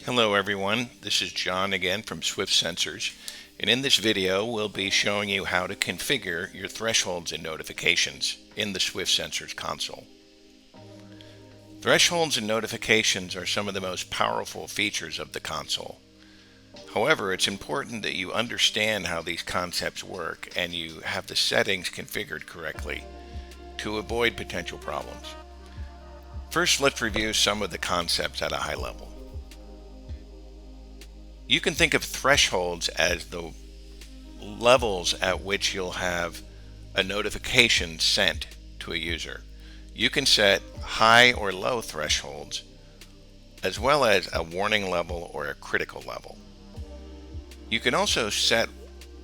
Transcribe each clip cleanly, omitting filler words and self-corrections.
Hello everyone, this is John again from Swift Sensors, and in this video we'll be showing you how to configure your thresholds and notifications in the Swift Sensors console. Thresholds and notifications are some of the most powerful features of the console. However, it's important that you understand how these concepts work and you have the settings configured correctly to avoid potential problems. First, let's review some of the concepts at a high level. You can think of thresholds as the levels at which you'll have a notification sent to a user. You can set high or low thresholds, as well as a warning level or a critical level. You can also set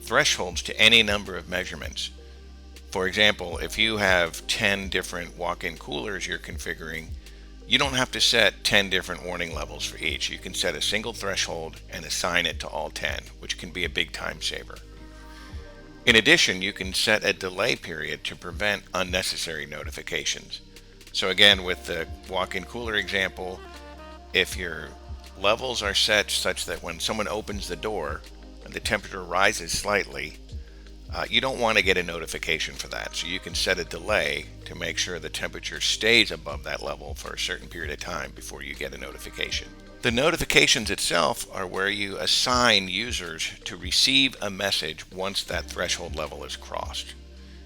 thresholds to any number of measurements. For example, if you have 10 different walk-in coolers you're configuring, you don't have to set 10 different warning levels for each. You can set a single threshold and assign it to all 10, which can be a big time saver. In addition, you can set a delay period to prevent unnecessary notifications. So again, with the walk-in cooler example, if your levels are set such that when someone opens the door and the temperature rises slightly, you don't want to get a notification for that. So you can set a delay to make sure the temperature stays above that level for a certain period of time before you get a notification. The notifications itself are where you assign users to receive a message once that threshold level is crossed.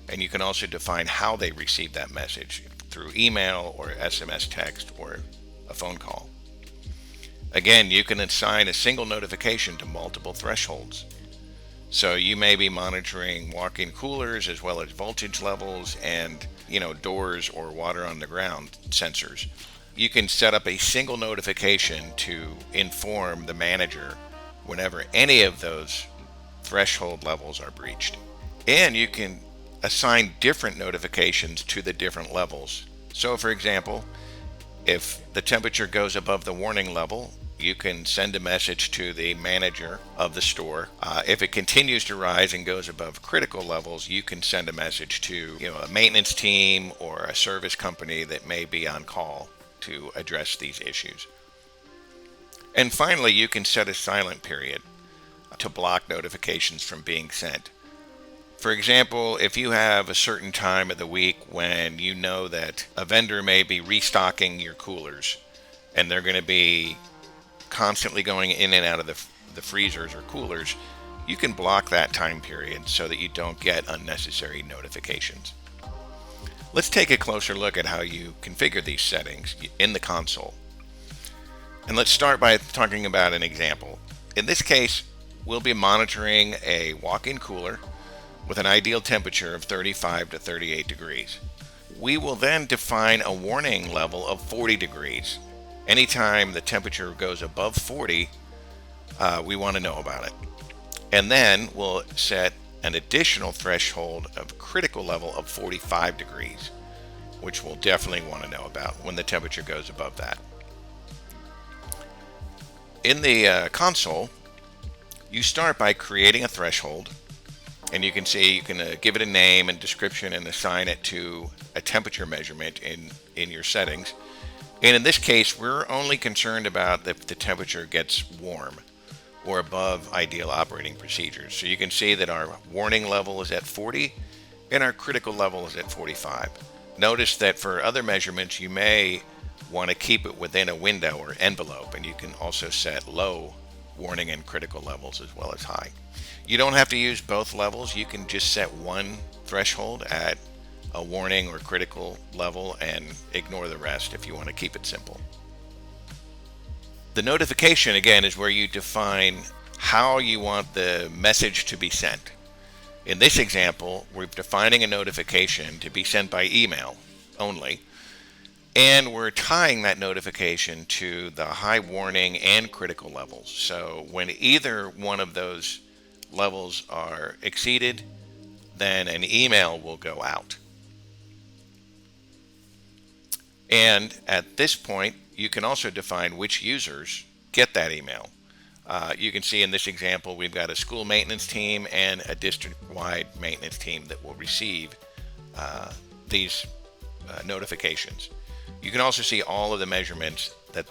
And you can also define how they receive that message through email or SMS text or a phone call. Again, you can assign a single notification to multiple thresholds. So you may be monitoring walk-in coolers as well as voltage levels and, doors or water on the ground sensors. You can set up a single notification to inform the manager whenever any of those threshold levels are breached. And you can assign different notifications to the different levels. So for example, if the temperature goes above the warning level, you can send a message to the manager of the store. If it continues to rise and goes above critical levels, you can send a message to a maintenance team or a service company that may be on call to address these issues. And finally, you can set a silent period to block notifications from being sent. For example, if you have a certain time of the week when you know that a vendor may be restocking your coolers and they're going to be constantly going in and out of the freezers or coolers, you can block that time period so that you don't get unnecessary notifications. Let's take a closer look at how you configure these settings in the console. And let's start by talking about an example. In this case, we'll be monitoring a walk-in cooler with an ideal temperature of 35 to 38 degrees. We will then define a warning level of 40 degrees. Anytime the temperature goes above 40, we want to know about it. And then we'll set an additional threshold of critical level of 45 degrees, which we'll definitely want to know about when the temperature goes above that. In the console, you start by creating a threshold, and you can see you can give it a name and description and assign it to a temperature measurement in your settings. And in this case, we're only concerned about if the temperature gets warm or above ideal operating procedures. So you can see that our warning level is at 40 and our critical level is at 45. Notice that for other measurements, you may want to keep it within a window or envelope, and you can also set low warning and critical levels as well as high. You don't have to use both levels. You can just set one threshold at a warning or critical level and ignore the rest if you want to keep it simple. The notification, again, is where you define how you want the message to be sent. In this example, we're defining a notification to be sent by email only, and we're tying that notification to the high warning and critical levels. So when either one of those levels are exceeded, then an email will go out. And at this point, you can also define which users get that email. You can see in this example, we've got a school maintenance team and a district-wide maintenance team that will receive these notifications. You can also see all of the measurements that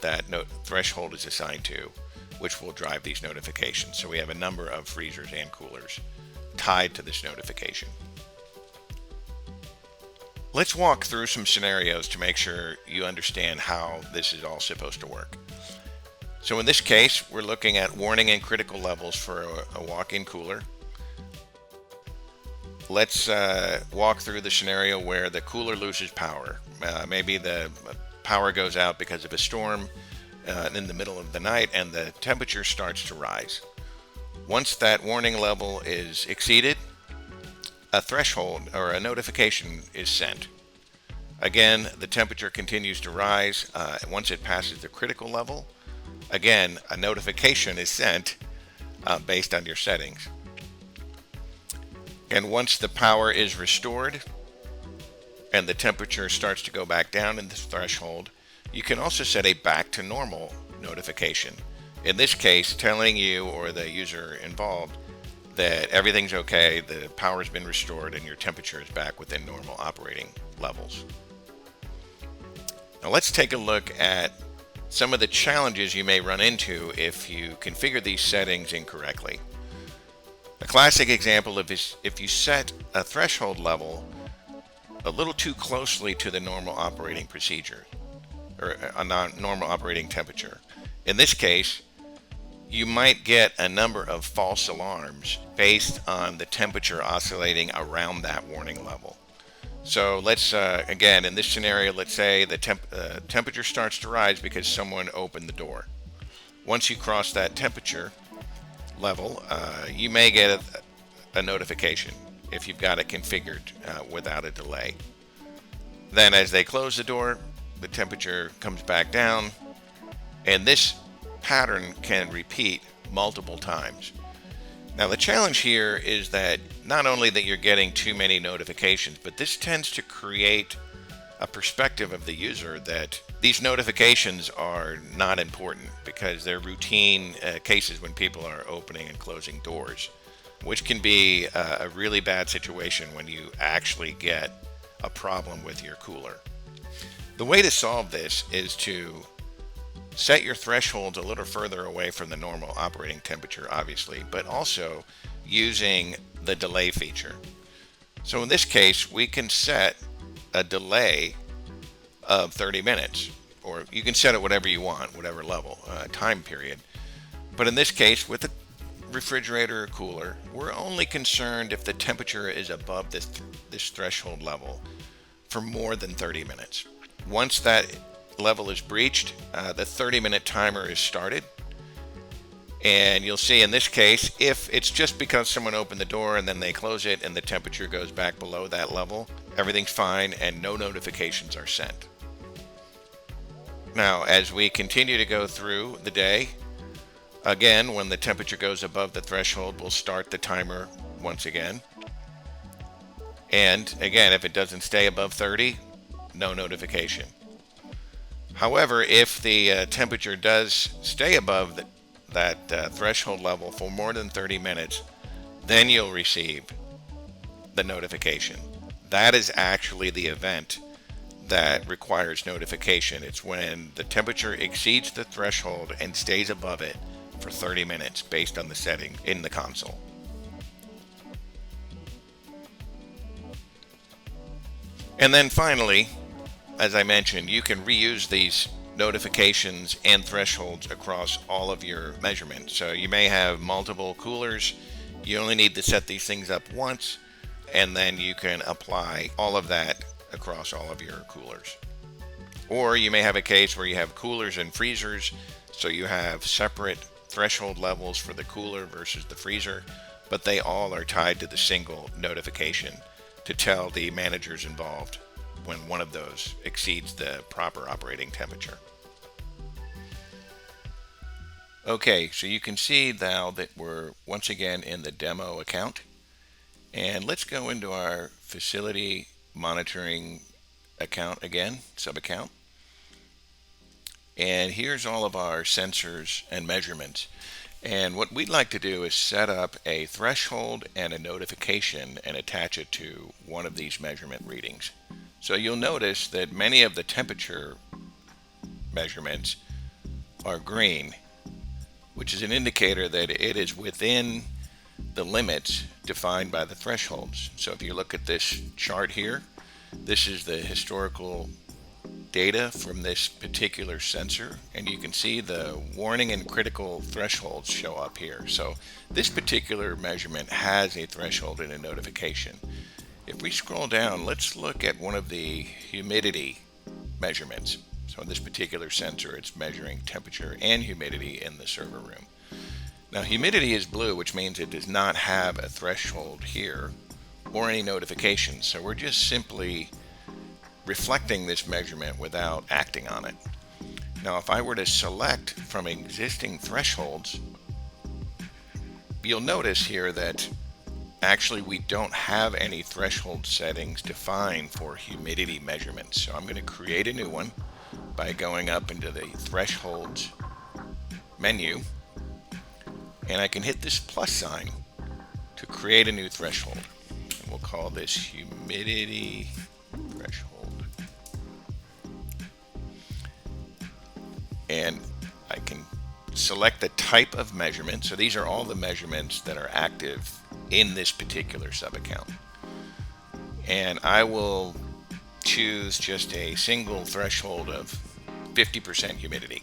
threshold is assigned to. which will drive these notifications. So we have a number of freezers and coolers tied to this notification. Let's walk through some scenarios to make sure you understand how this is all supposed to work. So in this case, we're looking at warning and critical levels for a walk-in cooler. Let's walk through the scenario where the cooler loses power. Maybe the power goes out because of a storm in the middle of the night and the temperature starts to rise. Once that warning level is exceeded, a threshold or a notification is sent. Again, the temperature continues to rise. Once it passes the critical level, again, a notification is sent based on your settings. And once the power is restored and the temperature starts to go back down in this threshold, you can also set a back to normal notification. In this case, telling you or the user involved that everything's okay, the power's been restored, and your temperature is back within normal operating levels. Now let's take a look at some of the challenges you may run into if you configure these settings incorrectly. A classic example of this, if you set a threshold level a little too closely to the normal operating procedure or a normal operating temperature. In this case, you might get a number of false alarms based on the temperature oscillating around that warning level. So let's, again, in this scenario, let's say the temperature starts to rise because someone opened the door. Once you cross that temperature level, you may get a notification if you've got it configured without a delay. Then as they close the door, the temperature comes back down, and this pattern can repeat multiple times. Now the challenge here is that not only that you're getting too many notifications, but this tends to create a perspective of the user that these notifications are not important because they're routine cases when people are opening and closing doors, which can be a really bad situation when you actually get a problem with your cooler. The way to solve this is to set your thresholds a little further away from the normal operating temperature, obviously, but also using the delay feature. So in this case, we can set a delay of 30 minutes, or you can set it whatever you want, whatever level, time period. But in this case, with the refrigerator or cooler, we're only concerned if the temperature is above this threshold level for more than 30 minutes. Once that level is breached, the 30-minute timer is started. And you'll see in this case, if it's just because someone opened the door and then they close it and the temperature goes back below that level, everything's fine and no notifications are sent. Now, as we continue to go through the day, again, when the temperature goes above the threshold, we'll start the timer once again. And again, if it doesn't stay above 30, no notification. However, if the temperature does stay above that threshold level for more than 30 minutes, then you'll receive the notification. That is actually the event that requires notification. It's when the temperature exceeds the threshold and stays above it for 30 minutes based on the setting in the console. And then finally, as I mentioned, you can reuse these notifications and thresholds across all of your measurements. So you may have multiple coolers. You only need to set these things up once, and then you can apply all of that across all of your coolers. Or you may have a case where you have coolers and freezers, so you have separate threshold levels for the cooler versus the freezer, but they all are tied to the single notification to tell the managers involved when one of those exceeds the proper operating temperature. Okay, so you can see now that we're once again in the demo account, and let's go into our facility monitoring account again, sub-account. And here's all of our sensors and measurements. And what we'd like to do is set up a threshold and a notification and attach it to one of these measurement readings. So you'll notice that many of the temperature measurements are green, which is an indicator that it is within the limits defined by the thresholds. So if you look at this chart here, this is the historical data from this particular sensor, and you can see the warning and critical thresholds show up here. So this particular measurement has a threshold and a notification. If we scroll down, let's look at one of the humidity measurements. So in this particular sensor, it's measuring temperature and humidity in the server room. Now humidity is blue, which means it does not have a threshold here or any notifications. So we're just simply reflecting this measurement without acting on it. Now if I were to select from existing thresholds, you'll notice here that actually we don't have any threshold settings defined for humidity measurements. So I'm going to create a new one by going up into the thresholds menu, and I can hit this plus sign to create a new threshold. And we'll call this humidity threshold. And I can select the type of measurement. So these are all the measurements that are active in this particular sub-account. And I will choose just a single threshold of 50% humidity.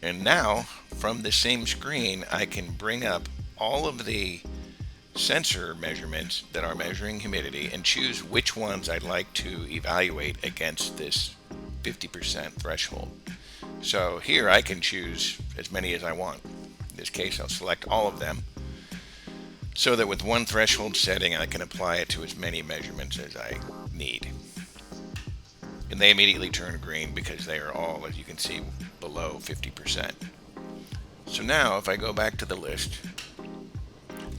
And now, from the same screen, I can bring up all of the sensor measurements that are measuring humidity and choose which ones I'd like to evaluate against this 50% threshold. So here I can choose as many as I want. In this case, I'll select all of them so that with one threshold setting, I can apply it to as many measurements as I need. And they immediately turn green because they are all, as you can see, below 50%. So now if I go back to the list,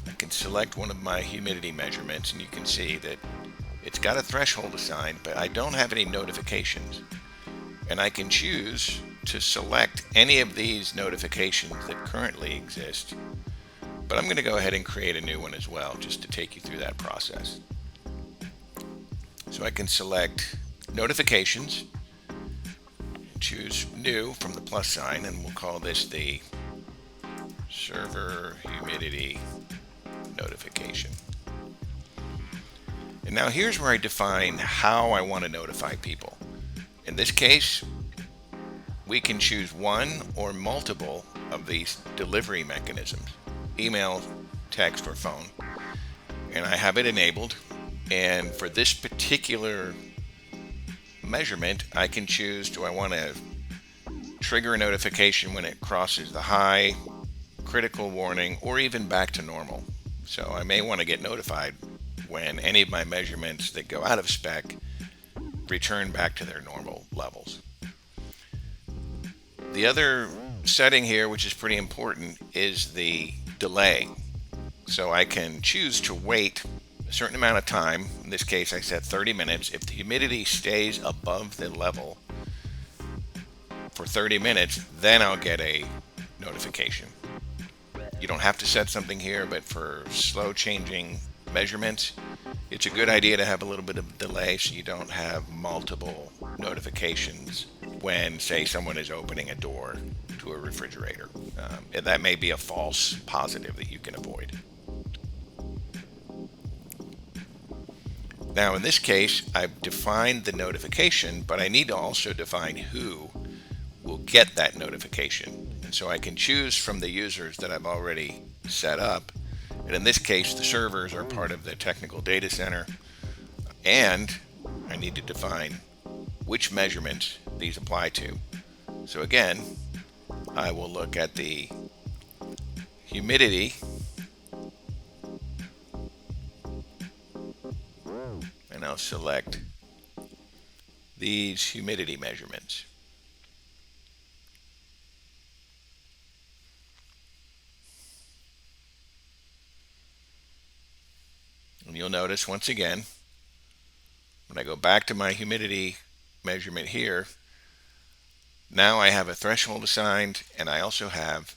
I can select one of my humidity measurements, and you can see that it's got a threshold assigned, but I don't have any notifications. And I can choose to select any of these notifications that currently exist, but I'm going to go ahead and create a new one as well, just to take you through that process. So I can select notifications, choose new from the plus sign, and we'll call this the server humidity notification. And now here's where I define how I want to notify people. In this case, we can choose one or multiple of these delivery mechanisms: email, text, or phone. And I have it enabled. And for this particular measurement, I can choose, do I want to trigger a notification when it crosses the high, critical warning, or even back to normal. So I may want to get notified when any of my measurements that go out of spec return back to their normal levels. The other setting here, which is pretty important, is the delay. So I can choose to wait a certain amount of time. In this case, I set 30 minutes. If the humidity stays above the level for 30 minutes, then I'll get a notification. You don't have to set something here, but for slow changing measurements, it's a good idea to have a little bit of delay so you don't have multiple notifications when, say, someone is opening a door to a refrigerator. That may be a false positive that you can avoid. Now, in this case, I've defined the notification, but I need to also define who will get that notification. And so I can choose from the users that I've already set up. And in this case, the servers are part of the technical data center. And I need to define which measurements these apply to. So again, I will look at the humidity and I'll select these humidity measurements. And you'll notice once again, when I go back to my humidity measurement here, now I have a threshold assigned, and I also have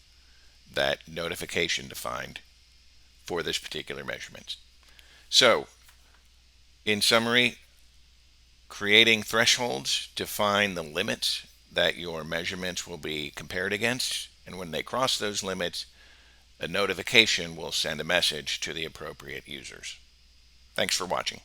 that notification defined for this particular measurement. So, in summary, creating thresholds define the limits that your measurements will be compared against, and when they cross those limits, a notification will send a message to the appropriate users. Thanks for watching.